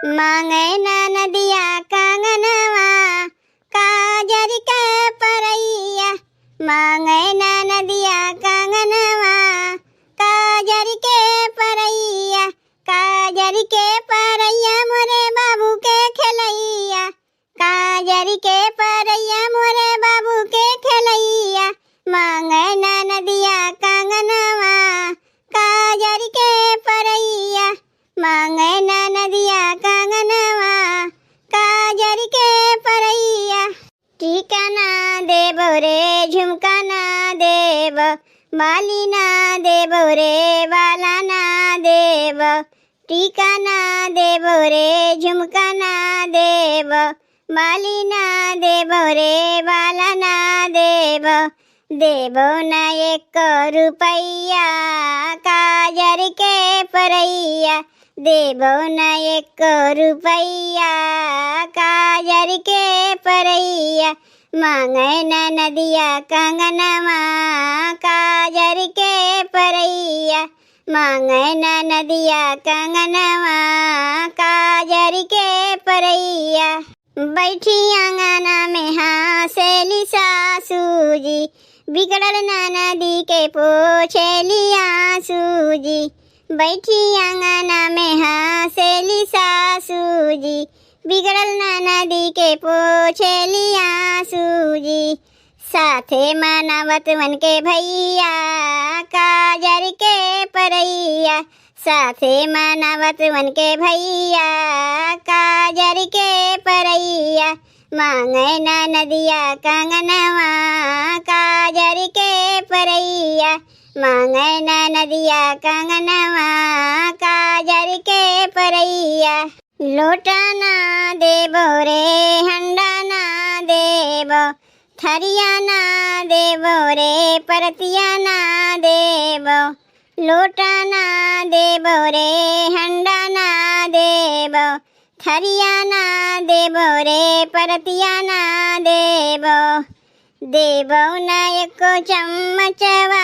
मांगे ना नदिया कंगनवा काजर के परैया। मांगे ना नदिया कंगनवा काजर के परैया। काजर के परैया मोरे बाबू के खेलैया। काजर के परैया मोरे बाबू के खेलैया। मांगे ना नदिया कंगनवा काजर के परैया। मांगे ना नदिया कंगनवा काजर के परैया। टीका ना देबो रे झुमका ना देबो, बाली ना देबो रे बाला ना देबो। टीका ना देबो रे झुमका ना देबो, बाली ना देबो रे बाला ना देबो। देबो ना एक रुपैया काजर के परैया। देबो ना एक रुपैया काजर के परैया। मांगे ना नदिया कंगनवा काजर के परैया। मांगे ना नदिया कंगनवा काजर के परैया। बैठी आंगना में हासेली सासू जी, बिगड़ल नदी के पोछेली आंसू जी। बैठी आंगना में हासेली सासू जी, बिगड़ल नदी के पोछेली आंसू जी। साथे मनावत मन के भैया काजर के परैया। साथे मनावत मन के भैया काजर के परैया। मांगे ना नदिया कंगनवा काजर के परैया। मांगे ना नदिया कंगनवा काजर के परैया। लोटा ना देबो रे हंडा ना देबो, थरिया ना देबो रे परतिया ना देबो। लोटा ना देबो रे हंडा ना देबो, थरिया ना देबो रे परतिया ना देबो। देबो ना एको चम्मचवा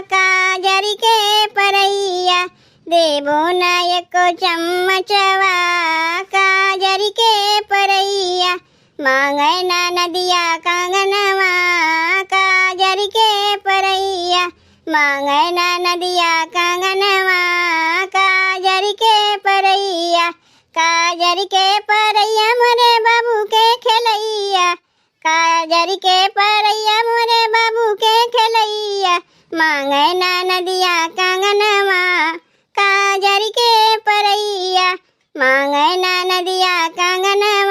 काजर के परैया। देबो ना एको चम्मचवा काजर के परैया। मांगे ना नदिया कंगनवा काजर के परैया। मांगे ना नदिया कंगनवा काजर के परैया। काजर के परैया मोरे बाबू के खेलैया। काजर के परैया मोरे बाबू के खेलैया। मांगे ना नदिया कंगनवा काजर के परैया। मांगे ना नदिया कंगनवा